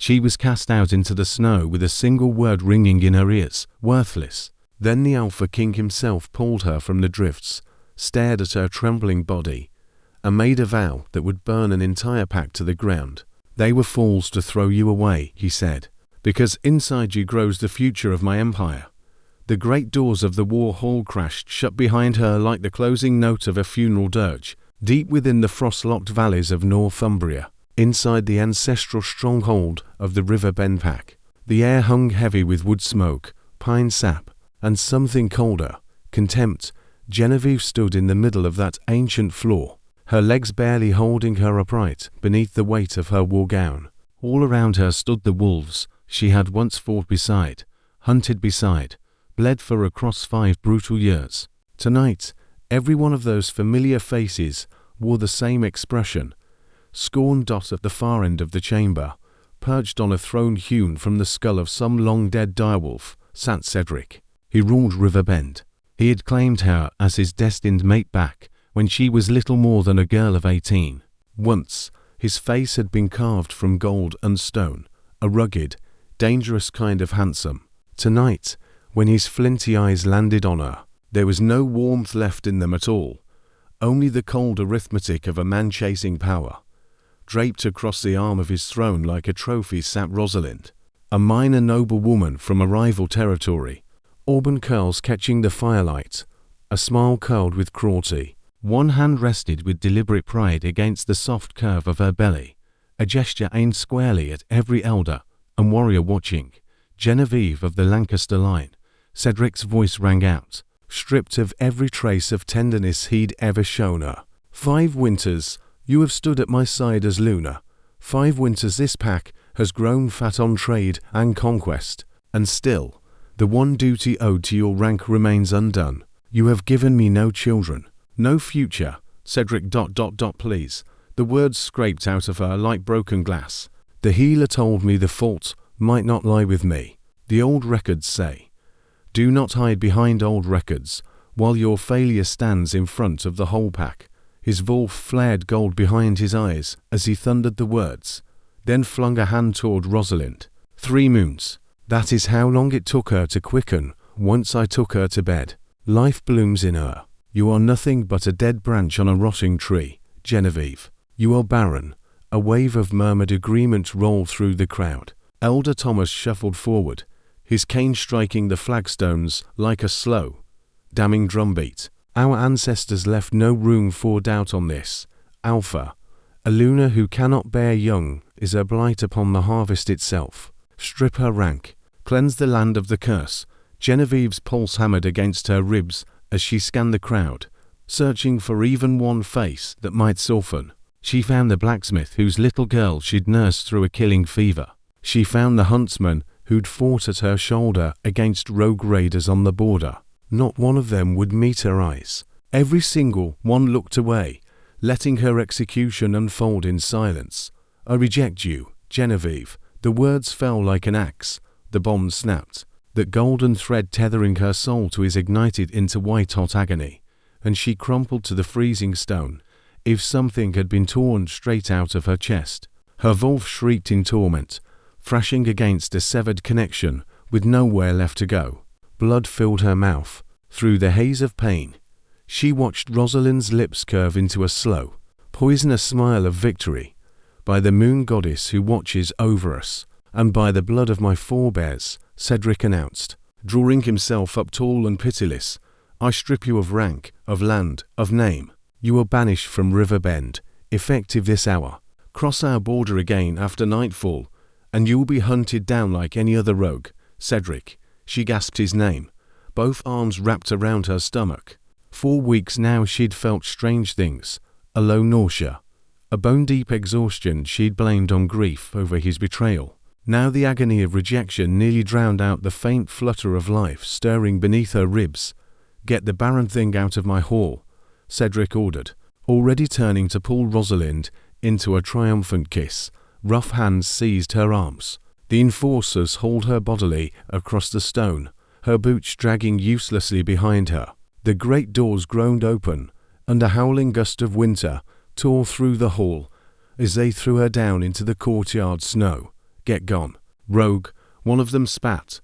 She was cast out into the snow with a single word ringing in her ears: worthless. Then the Alpha King himself pulled her from the drifts, stared at her trembling body, and made a vow that would burn an entire pack to the ground. "They were fools to throw you away," he said, "because inside you grows the future of my empire." The great doors of the war hall crashed shut behind her like the closing note of a funeral dirge. Deep within the frost-locked valleys of Northumbria, inside the ancestral stronghold of the River Bend pack, the air hung heavy with wood smoke, pine sap, and something colder: contempt. Genevieve stood in the middle of that ancient floor, her legs barely holding her upright beneath the weight of her war gown. All around her stood the wolves she had once fought beside, hunted beside, bled for across 5 brutal years. Tonight, every one of those familiar faces wore the same expression. Scorn. At the far end of the chamber, perched on a throne hewn from the skull of some long-dead direwolf, sat Cedric. He ruled River Bend. He had claimed her as his destined mate back when she was little more than a girl of 18. Once, his face had been carved from gold and stone, a rugged, dangerous kind of handsome. Tonight, when his flinty eyes landed on her, there was no warmth left in them at all, only the cold arithmetic of a man chasing power. Draped across the arm of his throne like a trophy sat Rosalind, a minor noble woman from a rival territory, auburn curls catching the firelight, a smile curled with cruelty. One hand rested with deliberate pride against the soft curve of her belly, a gesture aimed squarely at every elder and warrior watching. "Genevieve of the Lancaster line," Cedric's voice rang out, stripped of every trace of tenderness he'd ever shown her. 5 winters you have stood at my side as Luna. 5 winters this pack has grown fat on trade and conquest, and still, the one duty owed to your rank remains undone. You have given me no children, no future. Cedric. Please. The words scraped out of her like broken glass. The healer told me the fault might not lie with me. The old records say. Do not hide behind old records while your failure stands in front of the whole pack. His wolf flared gold behind his eyes as he thundered the words, then flung a hand toward Rosalind. 3 moons. That is how long it took her to quicken once I took her to bed. Life blooms in her. You are nothing but a dead branch on a rotting tree, Genevieve. You are barren. A wave of murmured agreement rolled through the crowd. Elder Thomas shuffled forward, his cane striking the flagstones like a slow, damning drumbeat. Our ancestors left no room for doubt on this. Alpha, a Luna who cannot bear young, is a blight upon the harvest itself. Strip her rank, cleanse the land of the curse. Genevieve's pulse hammered against her ribs as she scanned the crowd, searching for even one face that might soften. She found the blacksmith whose little girl she'd nursed through a killing fever. She found the huntsman who'd fought at her shoulder against rogue raiders on the border. Not one of them would meet her eyes. Every single one looked away, letting her execution unfold in silence. I reject you, Genevieve. The words fell like an axe. The bomb snapped. That golden thread tethering her soul to his ignited into white-hot agony, and she crumpled to the freezing stone. If something had been torn straight out of her chest. Her wolf shrieked in torment, thrashing against a severed connection with nowhere left to go. Blood filled her mouth. Through the haze of pain, she watched Rosalind's lips curve into a slow, poisonous smile of victory. By the moon goddess who watches over us, and by the blood of my forebears, Cedric announced, drawing himself up tall and pitiless, I strip you of rank, of land, of name. You are banished from River Bend, effective this hour. Cross our border again after nightfall, and you will be hunted down like any other rogue. Cedric. She gasped his name, both arms wrapped around her stomach. 4 weeks now she'd felt strange things, a low nausea, a bone-deep exhaustion she'd blamed on grief over his betrayal. Now the agony of rejection nearly drowned out the faint flutter of life stirring beneath her ribs. Get the Barren thing out of my hall, Cedric ordered, already turning to pull Rosalind into a triumphant kiss. Rough hands seized her arms. The enforcers hauled her bodily across the stone, her boots dragging uselessly behind her. The great doors groaned open, and a howling gust of winter tore through the hall as they threw her down into the courtyard snow. "Get gone, rogue," one of them spat,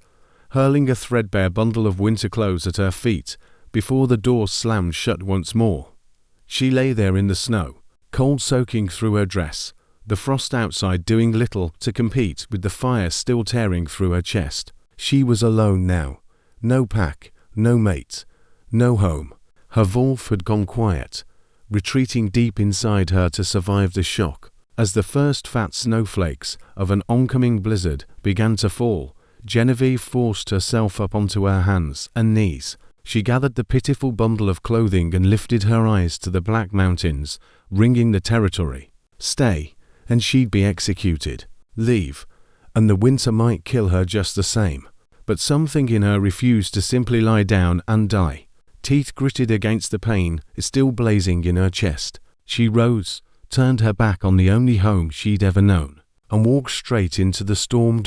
hurling a threadbare bundle of winter clothes at her feet before the door slammed shut once more. She lay there in the snow, cold soaking through her dress, the frost outside doing little to compete with the fire still tearing through her chest. She was alone now. No pack, no mate, no home. Her Wolf had gone quiet, retreating deep inside her to survive the shock. As the first fat snowflakes of an oncoming blizzard began to fall, Genevieve forced herself up onto her hands and knees. She gathered the pitiful bundle of clothing and lifted her eyes to the black mountains, ringing the territory. Stay, and she'd be executed. Leave, and the winter might kill her just the same. But something in her refused to simply lie down and die. Teeth gritted against the pain still blazing in her chest. She rose, turned her back on the only home she'd ever known, and walked straight into the storm.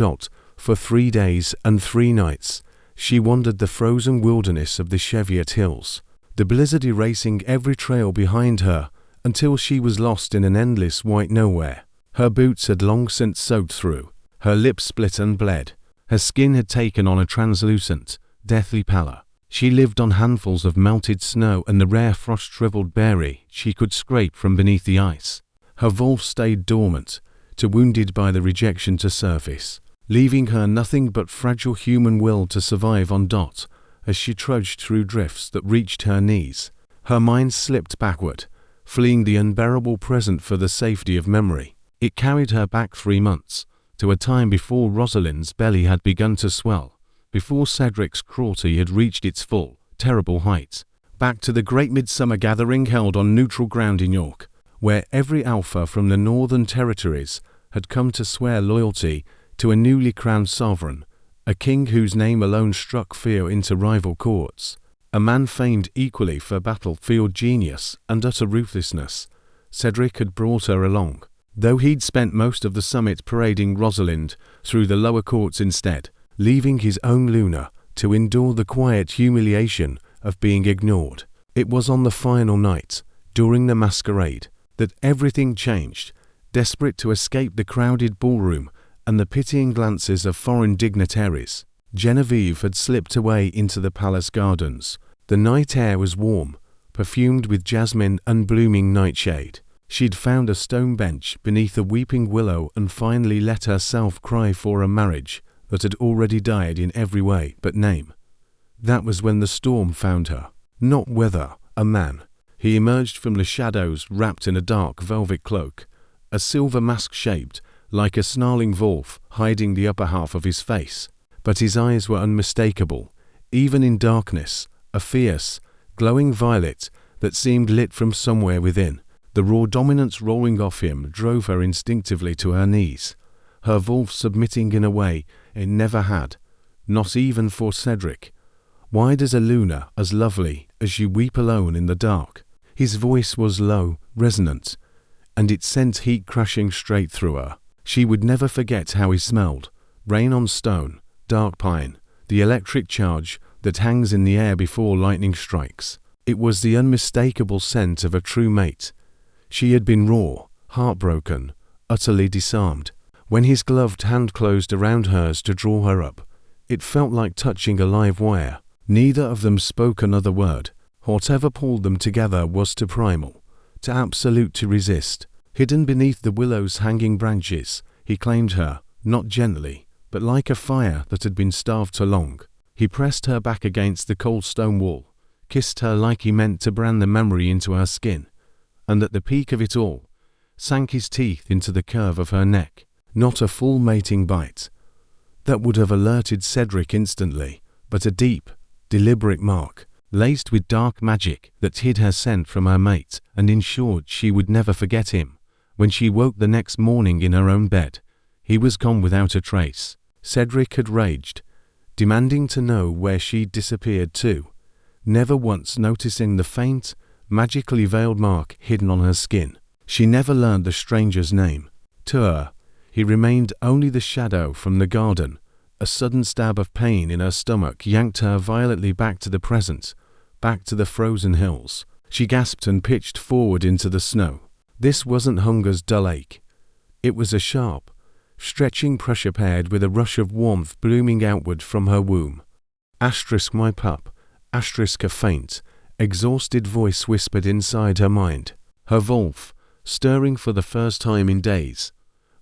For 3 days and 3 nights, she wandered the frozen wilderness of the Cheviot Hills, the blizzard erasing every trail behind her until she was lost in an endless white nowhere. Her boots had long since soaked through, her lips split and bled, her skin had taken on a translucent, deathly pallor. She lived on handfuls of melted snow and the rare frost-shriveled berry she could scrape from beneath the ice. Her Wolf stayed dormant, too wounded by the rejection to surface, leaving her nothing but fragile human will to survive on Dot as she trudged through drifts that reached her knees. Her mind slipped backward, fleeing the unbearable present for the safety of memory. It carried her back 3 months, to a time before Rosalind's belly had begun to swell, before Cedric's cruelty had reached its full, terrible height. Back to the great midsummer gathering held on neutral ground in York, where every alpha from the northern territories had come to swear loyalty to a newly crowned sovereign, a king whose name alone struck fear into rival courts, a man famed equally for battlefield genius and utter ruthlessness. Cedric had brought her along, though he'd spent most of the summit parading Rosalind through the lower courts instead, leaving his own Luna to endure the quiet humiliation of being ignored. It was on the final night, during the masquerade, that everything changed. Desperate to escape the crowded ballroom and the pitying glances of foreign dignitaries, Genevieve had slipped away into the palace gardens. The night air was warm, perfumed with jasmine and blooming nightshade. She'd found a stone bench beneath a weeping willow and finally let herself cry for a marriage that had already died in every way but name. That was when the storm found her. Not weather, a man. He emerged from the shadows wrapped in a dark velvet cloak, a silver mask shaped like a snarling wolf hiding the upper half of his face. But his eyes were unmistakable, even in darkness, a fierce, glowing violet that seemed lit from somewhere within. The raw dominance rolling off him drove her instinctively to her knees, her Wolf submitting in a way it never had, not even for Cedric. "Why does a Luna as lovely as you weep alone in the dark?" His voice was low, resonant, and it sent heat crashing straight through her. She would never forget how he smelled: rain on stone, dark pine, the electric charge that hangs in the air before lightning strikes. It was the unmistakable scent of a true mate. She had been raw, heartbroken, utterly disarmed. When his gloved hand closed around hers to draw her up, it felt like touching a live wire. Neither of them spoke another word. Whatever pulled them together was too primal, too absolute to resist. Hidden beneath the willow's hanging branches, he claimed her, not gently, but like a fire that had been starved too long. He pressed her back against the cold stone wall, kissed her like he meant to brand the memory into her skin, and at the peak of it all, sank his teeth into the curve of her neck. Not a full mating bite that would have alerted Cedric instantly, but a deep, deliberate mark, laced with dark magic that hid her scent from her mate and ensured she would never forget him. When she woke the next morning in her own bed, he was gone without a trace. Cedric had raged, demanding to know where she'd disappeared to, never once noticing the faint, magically veiled mark hidden on her skin. She never learned the stranger's name. To her, he remained only the shadow from the garden. A sudden stab of pain in her stomach yanked her violently back to the present, back to the frozen hills. She gasped and pitched forward into the snow. This wasn't hunger's dull ache. It was a sharp, stretching pressure paired with a rush of warmth blooming outward from her womb. My pup, a faint, exhausted voice whispered inside her mind, her Wolf, stirring for the first time in days,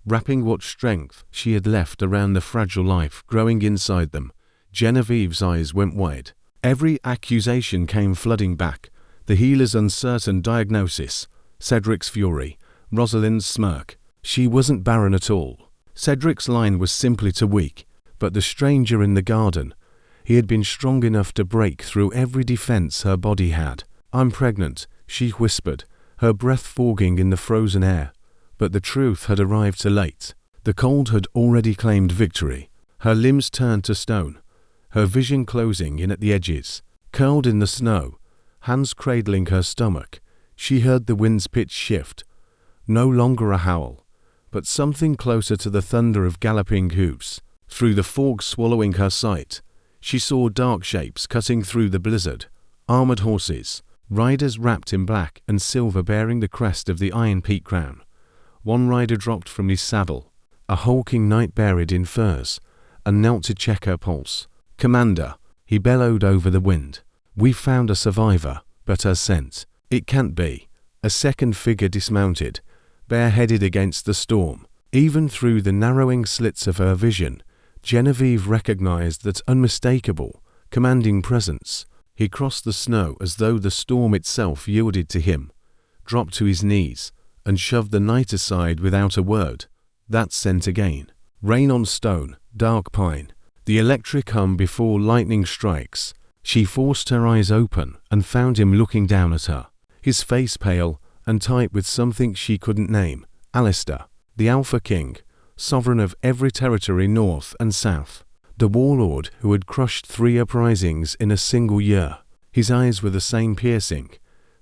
wrapping what strength she had left around the fragile life growing inside them. Genevieve's eyes went wide. Every accusation came flooding back. The healer's uncertain diagnosis, Cedric's fury, Rosalind's smirk. She wasn't Barren at all. Cedric's line was simply too weak, but the stranger in the garden, he had been strong enough to break through every defense her body had. "I'm pregnant," she whispered, her breath fogging in the frozen air. But the truth had arrived too late. The cold had already claimed victory. Her limbs turned to stone, her vision closing in at the edges. Curled in the snow, hands cradling her stomach, she heard the wind's pitch shift. No longer a howl, but something closer to the thunder of galloping hooves. Through the fog swallowing her sight, she saw dark shapes cutting through the blizzard. Armored horses, riders wrapped in black and silver bearing the crest of the Iron Peak crown. One rider dropped from his saddle, a hulking knight buried in furs, and knelt to check her pulse. "Commander," he bellowed over the wind, "we've found a survivor, but her scent, it can't be." A second figure dismounted, bareheaded against the storm. Even through the narrowing slits of her vision, Genevieve recognized that unmistakable, commanding presence. He crossed the snow as though the storm itself yielded to him, dropped to his knees, and shoved the knight aside without a word. That scent again. Rain on stone, dark pine, the electric hum before lightning strikes. She forced her eyes open and found him looking down at her, his face pale and tight with something she couldn't name. Alistair, the Alpha King, sovereign of every territory north and south. The warlord who had crushed 3 uprisings in a single year. His eyes were the same piercing,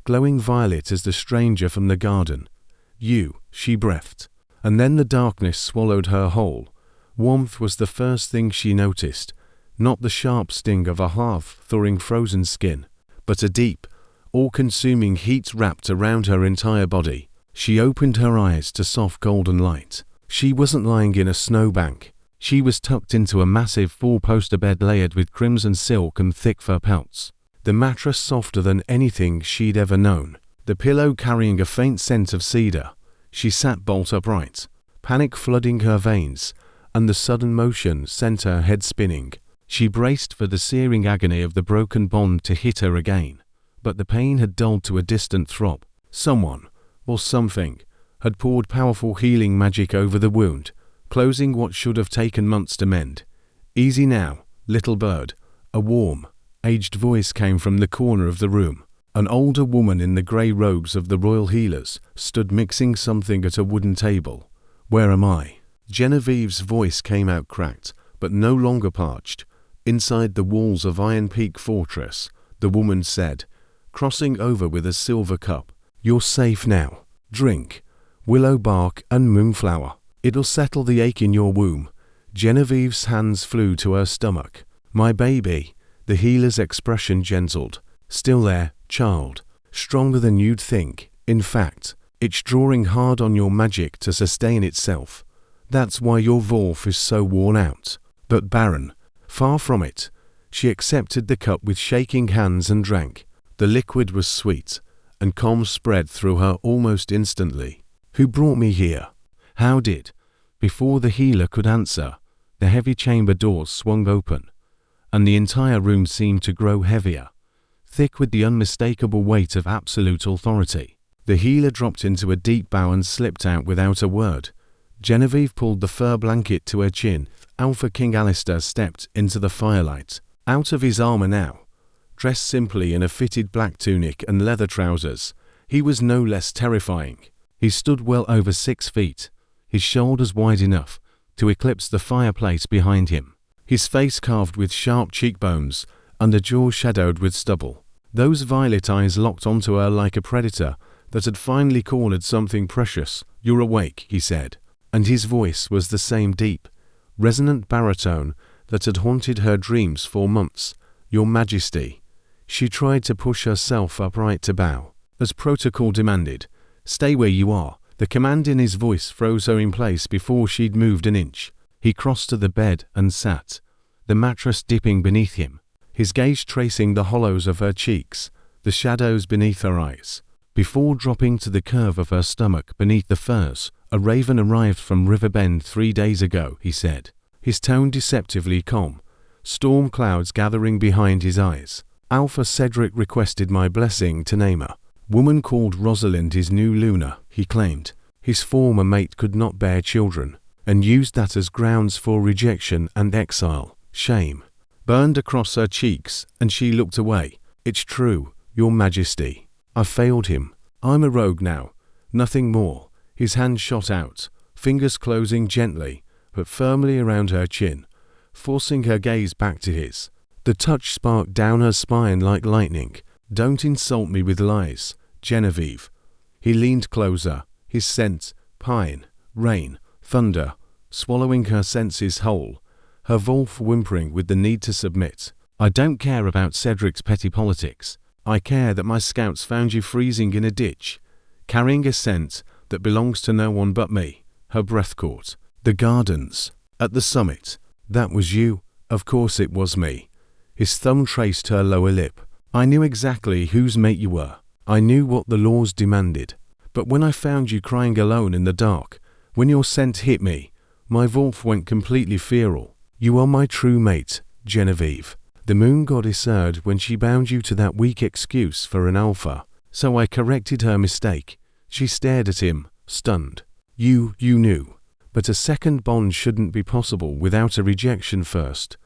glowing violet as the stranger from the garden. "You," she breathed. And then the darkness swallowed her whole. Warmth was the first thing she noticed, not the sharp sting of a half-thawing frozen skin, but a deep, all-consuming heat wrapped around her entire body. She opened her eyes to soft golden light. She wasn't lying in a snowbank. She was tucked into a massive 4-poster bed layered with crimson silk and thick fur pelts. The mattress softer than anything she'd ever known. The pillow carrying a faint scent of cedar. She sat bolt upright, panic flooding her veins, and the sudden motion sent her head spinning. She braced for the searing agony of the broken bond to hit her again. But the pain had dulled to a distant throb. Someone, or something, had poured powerful healing magic over the wound, closing what should have taken months to mend. "Easy now, little bird." A warm, aged voice came from the corner of the room. An older woman in the grey robes of the royal healers stood mixing something at a wooden table. "Where am I?" Genevieve's voice came out cracked, but no longer parched. "Inside the walls of Iron Peak Fortress," the woman said, crossing over with a silver cup. "You're safe now. Drink. Willow bark and moonflower. It'll settle the ache in your womb." Genevieve's hands flew to her stomach. "My baby." The healer's expression gentled. "Still there, child. Stronger than you'd think. In fact, it's drawing hard on your magic to sustain itself. That's why your Wolf is so worn out." But Barren, far from it. She accepted the cup with shaking hands and drank. The liquid was sweet, and calm spread through her almost instantly. "Who brought me here? How did?" Before the healer could answer, the heavy chamber doors swung open, and the entire room seemed to grow heavier, thick with the unmistakable weight of absolute authority. The healer dropped into a deep bow and slipped out without a word. Genevieve pulled the fur blanket to her chin. Alpha King Alistair stepped into the firelight, out of his armor now. Dressed simply in a fitted black tunic and leather trousers, he was no less terrifying. He stood well over 6 feet, his shoulders wide enough to eclipse the fireplace behind him, his face carved with sharp cheekbones and a jaw shadowed with stubble. Those violet eyes locked onto her like a predator that had finally cornered something precious. "You're awake," he said, and his voice was the same deep, resonant baritone that had haunted her dreams for months. "Your Majesty." She tried to push herself upright to bow, as protocol demanded. "Stay where you are," The command in his voice froze her in place before she'd moved an inch. He crossed to the bed and sat, the mattress dipping beneath him, his gaze tracing the hollows of her cheeks, the shadows beneath her eyes. Before dropping to the curve of her stomach beneath the furs, "A raven arrived from Riverbend 3 days ago," he said, his tone deceptively calm, storm clouds gathering behind his eyes. "Alpha Cedric requested my blessing to name her. Woman called Rosalind his new Luna," he claimed. His former mate could not bear children, and used that as grounds for rejection and exile. Shame burned across her cheeks, and she looked away. "It's true, Your Majesty. I failed him. I'm a rogue now, nothing more." His hand shot out, fingers closing gently, but firmly around her chin, forcing her gaze back to his. The touch sparked down her spine like lightning. "Don't insult me with lies, Genevieve." He leaned closer, his scent, pine, rain, thunder, swallowing her senses whole, her wolf whimpering with the need to submit. "I don't care about Cedric's petty politics. I care that my scouts found you freezing in a ditch, carrying a scent that belongs to no one but me." Her breath caught. "The gardens. At the summit. That was you." "Of course it was me." His thumb traced her lower lip. "I knew exactly whose mate you were. I knew what the laws demanded. But when I found you crying alone in the dark, when your scent hit me, my wolf went completely feral. You are my true mate, Genevieve. The moon goddess erred when she bound you to that weak excuse for an alpha, so I corrected her mistake." She stared at him, stunned. You knew. But a second bond shouldn't be possible without a rejection first.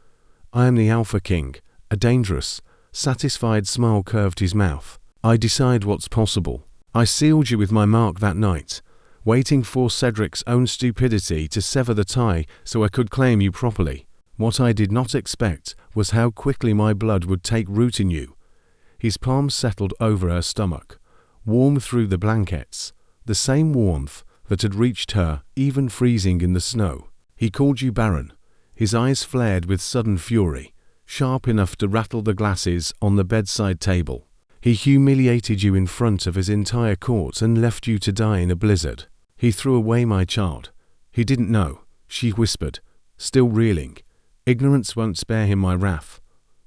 "I am the Alpha King." A dangerous, satisfied smile curved his mouth. "I decide what's possible. I sealed you with my mark that night, waiting for Cedric's own stupidity to sever the tie so I could claim you properly. What I did not expect was how quickly my blood would take root in you." His palm settled over her stomach, warm through the blankets, the same warmth that had reached her even freezing in the snow. "He called you Barren." His eyes flared with sudden fury, sharp enough to rattle the glasses on the bedside table. "He humiliated you in front of his entire court and left you to die in a blizzard. He threw away my child. He didn't know," she whispered, still reeling. "Ignorance won't spare him my wrath."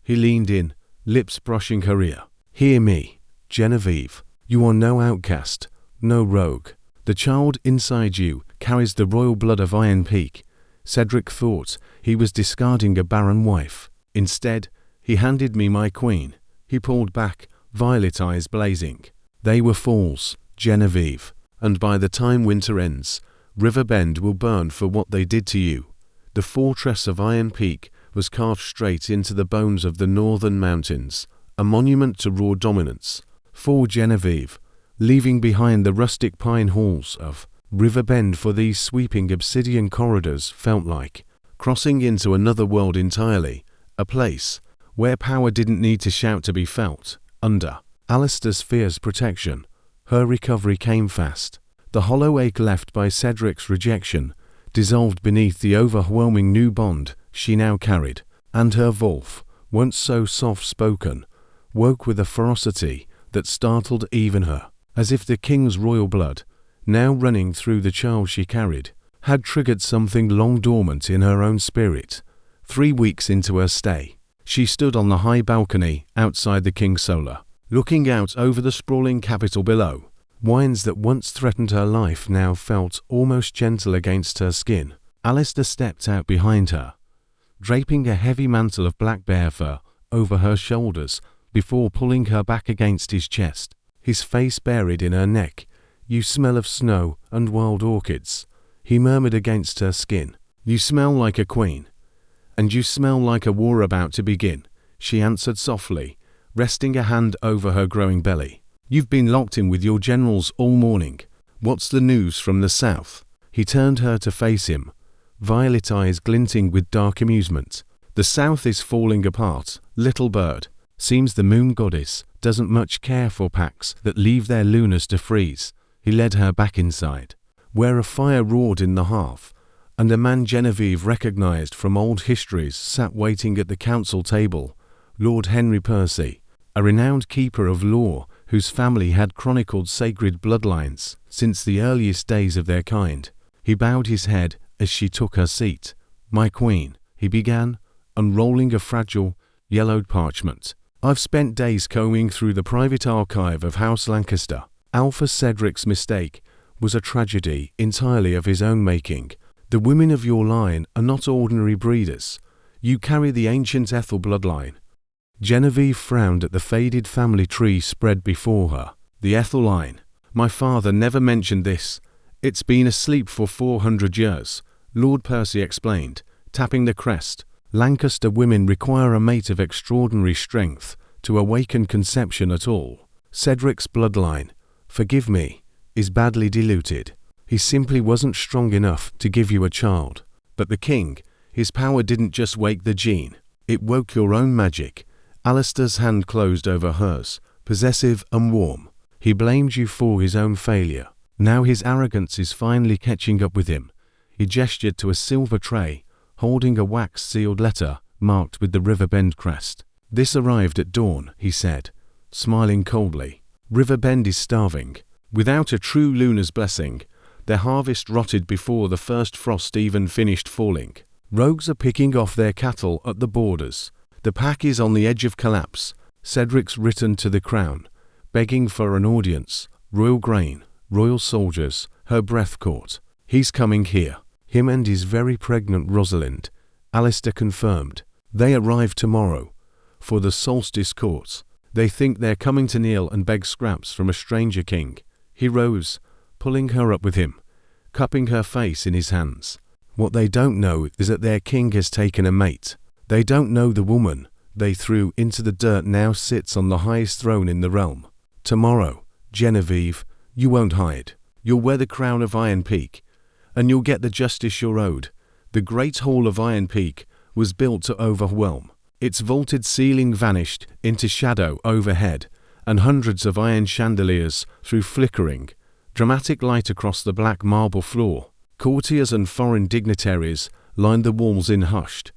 He leaned in, lips brushing her ear. "Hear me, Genevieve. You are no outcast, no rogue. The child inside you carries the royal blood of Iron Peak." Cedric thought he was discarding a barren wife. Instead, he handed me my queen. He pulled back, violet eyes blazing. "They were fools, Genevieve, and by the time winter ends, Riverbend will burn for what they did to you." The fortress of Iron Peak was carved straight into the bones of the northern mountains, a monument to raw dominance. For Genevieve, leaving behind the rustic pine halls of Riverbend for these sweeping obsidian corridors felt like crossing into another world entirely, a place where power didn't need to shout to be felt. Under Alistair's fierce protection, her recovery came fast. The hollow ache left by Cedric's rejection dissolved beneath the overwhelming new bond she now carried, and her wolf, once so soft-spoken, woke with a ferocity that startled even her, as if the king's royal blood, now running through the child she carried, had triggered something long dormant in her own spirit. 3 weeks into her stay, she stood on the high balcony outside the King's Solar, looking out over the sprawling capital below. Winds that once threatened her life now felt almost gentle against her skin. Alistair stepped out behind her, draping a heavy mantle of black bear fur over her shoulders before pulling her back against his chest, his face buried in her neck. "You smell of snow and wild orchids," he murmured against her skin. "You smell like a queen. And you smell like a war about to begin," she answered softly, resting a hand over her growing belly. "You've been locked in with your generals all morning. What's the news from the south?" He turned her to face him, violet eyes glinting with dark amusement. "The south is falling apart, little bird. Seems the moon goddess doesn't much care for packs that leave their lunas to freeze." He led her back inside, where a fire roared in the hearth, and a man Genevieve recognized from old histories sat waiting at the council table, Lord Henry Percy, a renowned keeper of law whose family had chronicled sacred bloodlines since the earliest days of their kind. He bowed his head as she took her seat. "My queen," he began, unrolling a fragile, yellowed parchment. "I've spent days combing through the private archive of House Lancaster. Alpha Cedric's mistake was a tragedy entirely of his own making. The women of your line are not ordinary breeders. You carry the ancient Ethel bloodline." Genevieve frowned at the faded family tree spread before her. "The Ethel line. My father never mentioned this. It's been asleep for 400 years, Lord Percy explained, tapping the crest. "Lancaster women require a mate of extraordinary strength to awaken conception at all. Cedric's bloodline, forgive me, is badly diluted. He simply wasn't strong enough to give you a child. But the king, his power didn't just wake the gene. It woke your own magic." Alistair's hand closed over hers, possessive and warm. "He blamed you for his own failure. Now his arrogance is finally catching up with him." He gestured to a silver tray, holding a wax-sealed letter marked with the Riverbend crest. "This arrived at dawn," he said, smiling coldly. "Riverbend is starving. Without a true Lunar's blessing, their harvest rotted before the first frost even finished falling. Rogues are picking off their cattle at the borders. The pack is on the edge of collapse. Cedric's written to the crown, begging for an audience. Royal grain, royal soldiers, her breath caught. He's coming here. Him and his very pregnant Rosalind," Alistair confirmed. "They arrive tomorrow for the solstice court. They think they're coming to kneel and beg scraps from a stranger king." He rose, pulling her up with him, cupping her face in his hands. "What they don't know is that their king has taken a mate. They don't know the woman they threw into the dirt now sits on the highest throne in the realm. Tomorrow, Genevieve, you won't hide. You'll wear the crown of Iron Peak, and you'll get the justice you're owed. The great hall of Iron Peak was built to overwhelm. Its vaulted ceiling vanished into shadow overhead, and hundreds of iron chandeliers threw flickering, dramatic light across the black marble floor. Courtiers and foreign dignitaries lined the walls in hushed,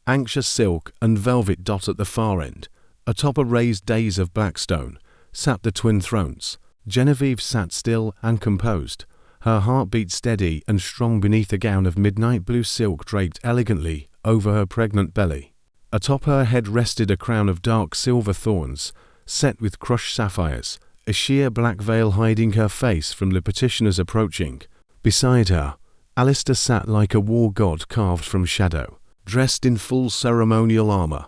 anxious silk and velvet dot at the far end. Atop a raised dais of black stone sat the twin thrones. Genevieve sat still and composed, her heartbeat steady and strong beneath a gown of midnight blue silk draped elegantly over her pregnant belly. Atop her head rested a crown of dark silver thorns, set with crushed sapphires, a sheer black veil hiding her face from the petitioners approaching. Beside her, Alistair sat like a war god carved from shadow, dressed in full ceremonial armor,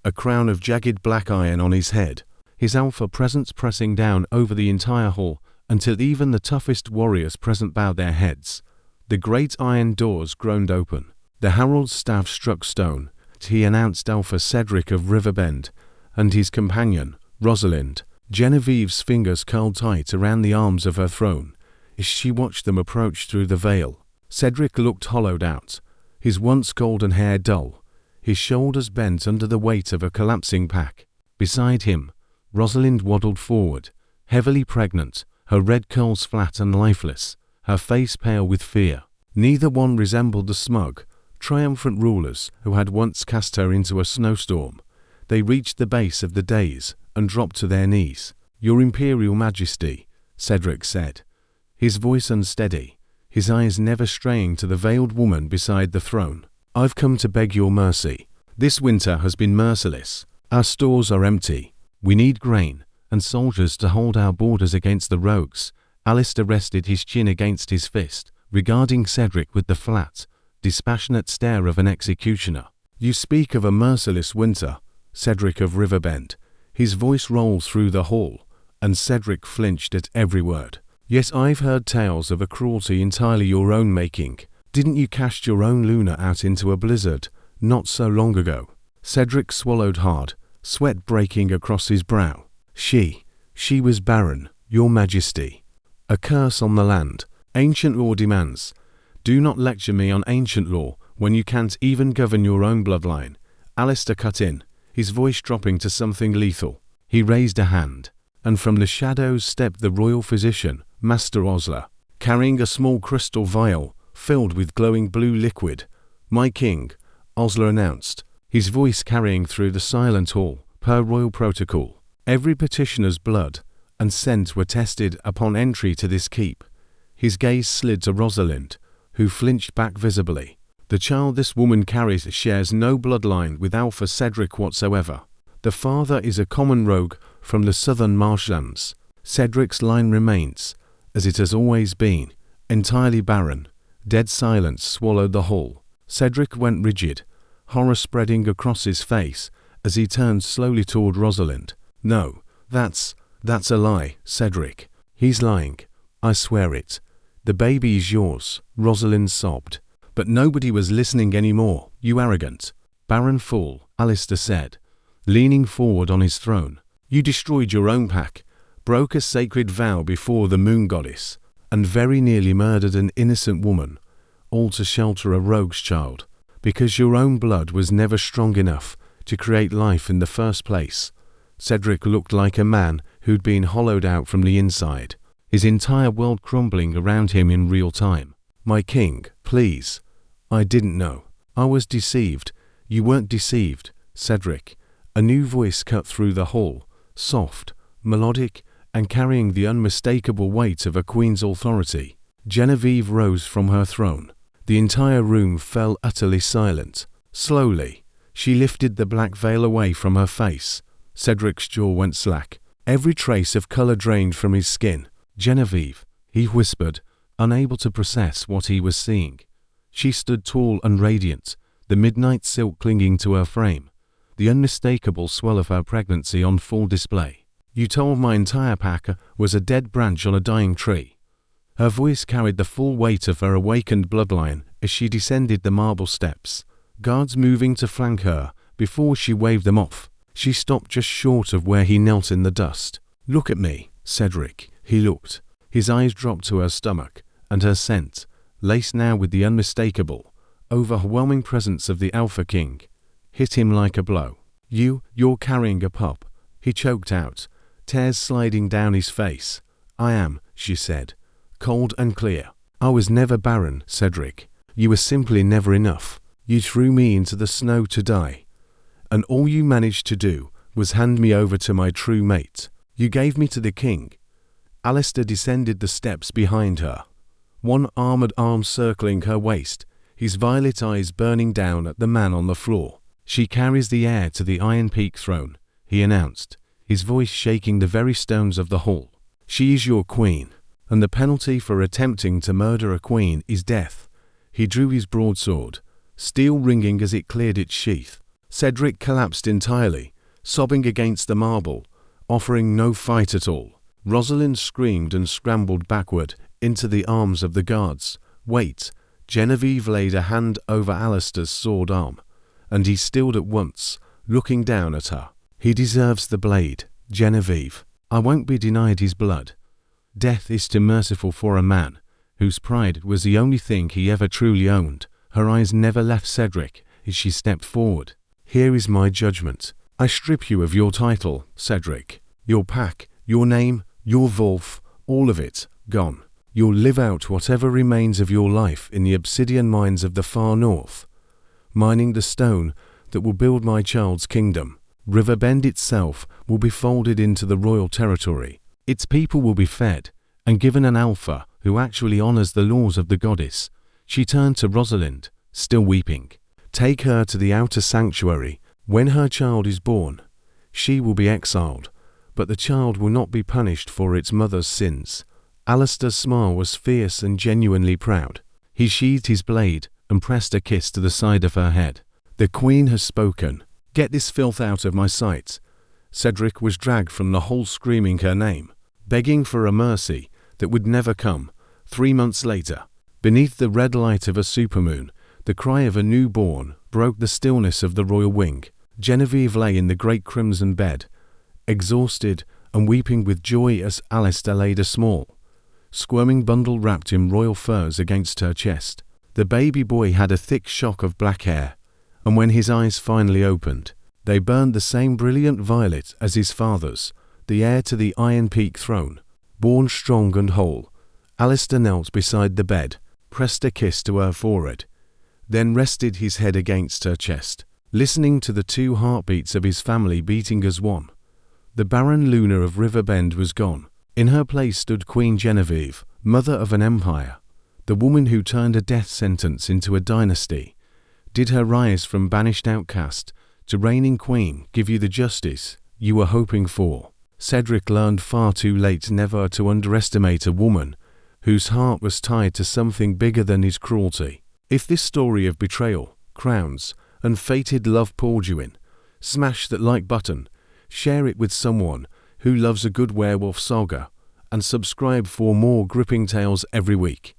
a crown of jagged black iron on his head, his alpha presence pressing down over the entire hall until even the toughest warriors present bowed their heads. The great iron doors groaned open. The herald's staff struck stone. He announced Alpha Cedric of Riverbend and his companion, Rosalind. Genevieve's fingers curled tight around the arms of her throne as she watched them approach through the veil. Cedric looked hollowed out, his once golden hair dull, his shoulders bent under the weight of a collapsing pack. Beside him, Rosalind waddled forward, heavily pregnant, her red curls flat and lifeless, her face pale with fear. Neither one resembled the smug, triumphant rulers who had once cast her into a snowstorm. They reached the base of the dais and dropped to their knees. "Your Imperial Majesty," Cedric said, his voice unsteady, his eyes never straying to the veiled woman beside the throne. "I've come to beg your mercy. This winter has been merciless. Our stores are empty. We need grain and soldiers to hold our borders against the rogues." Alistair rested his chin against his fist, regarding Cedric with the flat, dispassionate stare of an executioner. "You speak of a merciless winter, Cedric of Riverbend." His voice rolled through the hall, and Cedric flinched at every word. "Yet I've heard tales of a cruelty entirely your own making. Didn't you cast your own Luna out into a blizzard not so long ago?" Cedric swallowed hard, sweat breaking across his brow. She was Barren, your Majesty. A curse on the land. Ancient law demands. Do not lecture me on ancient law when you can't even govern your own bloodline." Alistair cut in, his voice dropping to something lethal. He raised a hand, and from the shadows stepped the royal physician, Master Osler, carrying a small crystal vial filled with glowing blue liquid. "My king," Osler announced, his voice carrying through the silent hall, per royal protocol. "Every petitioner's blood and scent were tested upon entry to this keep. His gaze slid to Rosalind, who flinched back visibly. The child this woman carries shares no bloodline with Alpha Cedric whatsoever. The father is a common rogue from the southern marshlands. Cedric's line remains, as it has always been, entirely barren. Dead silence swallowed the whole. Cedric went rigid, horror spreading across his face as he turned slowly toward Rosalind. No, that's a lie, Cedric. He's lying. I swear it. The baby is yours, Rosalind sobbed. But nobody was listening anymore. You arrogant, barren fool, Alistair said, leaning forward on his throne. You destroyed your own pack, broke a sacred vow before the moon goddess, and very nearly murdered an innocent woman, all to shelter a rogue's child, because your own blood was never strong enough to create life in the first place. Cedric looked like a man who'd been hollowed out from the inside, his entire world crumbling around him in real time. My king, please. I didn't know. I was deceived. You weren't deceived, Cedric. A new voice cut through the hall, soft, melodic, and carrying the unmistakable weight of a queen's authority. Genevieve rose from her throne. The entire room fell utterly silent. Slowly, she lifted the black veil away from her face. Cedric's jaw went slack. Every trace of color drained from his skin. Genevieve, he whispered, unable to process what he was seeing. She stood tall and radiant, the midnight silk clinging to her frame, the unmistakable swell of her pregnancy on full display. You told my entire pack was a dead branch on a dying tree. Her voice carried the full weight of her awakened bloodline as she descended the marble steps, guards moving to flank her before she waved them off. She stopped just short of where he knelt in the dust. Look at me, Cedric. He looked. His eyes dropped to her stomach, and her scent, laced now with the unmistakable, overwhelming presence of the Alpha King, hit him like a blow. You're carrying a pup, he choked out, tears sliding down his face. I am, she said, cold and clear. I was never barren, Cedric. You were simply never enough. You threw me into the snow to die, and all you managed to do was hand me over to my true mate. You gave me to the king. Alistair descended the steps behind her, one armored arm circling her waist, his violet eyes burning down at the man on the floor. She carries the heir to the Iron Peak throne, he announced, his voice shaking the very stones of the hall. She is your queen, and the penalty for attempting to murder a queen is death. He drew his broadsword, steel ringing as it cleared its sheath. Cedric collapsed entirely, sobbing against the marble, offering no fight at all. Rosalind screamed and scrambled backward into the arms of the guards. Wait, Genevieve laid a hand over Alistair's sword arm, and he stilled at once, looking down at her. He deserves the blade, Genevieve. I won't be denied his blood. Death is too merciful for a man whose pride was the only thing he ever truly owned. Her eyes never left Cedric as she stepped forward. Here is my judgment. I strip you of your title, Cedric. Your pack, your name, your Wolf, all of it, gone. You'll live out whatever remains of your life in the obsidian mines of the far north, mining the stone that will build my child's kingdom. Riverbend itself will be folded into the royal territory. Its people will be fed and given an alpha who actually honors the laws of the goddess. She turned to Rosalind, still weeping. Take her to the outer sanctuary. When her child is born, she will be exiled, but the child will not be punished for its mother's sins. Alistair's smile was fierce and genuinely proud. He sheathed his blade and pressed a kiss to the side of her head. The Queen has spoken. Get this filth out of my sight. Cedric was dragged from the hall screaming her name, begging for a mercy that would never come. 3 months later, beneath the red light of a supermoon, the cry of a newborn broke the stillness of the royal wing. Genevieve lay in the great crimson bed, exhausted and weeping with joy as Alistair laid a small, squirming bundle wrapped in royal furs against her chest. The baby boy had a thick shock of black hair, and when his eyes finally opened, they burned the same brilliant violet as his father's, the heir to the Iron Peak throne. Born strong and whole, Alistair knelt beside the bed, pressed a kiss to her forehead, then rested his head against her chest, listening to the 2 heartbeats of his family beating as one. The barren Luna of Riverbend was gone. In her place stood Queen Genevieve, mother of an empire, the woman who turned a death sentence into a dynasty. Did her rise from banished outcast to reigning queen give you the justice you were hoping for? Cedric learned far too late never to underestimate a woman whose heart was tied to something bigger than his cruelty. If this story of betrayal, crowns, and fated love pulled you in, smash that like button, share it with someone who loves a good werewolf saga, and subscribe for more gripping tales every week.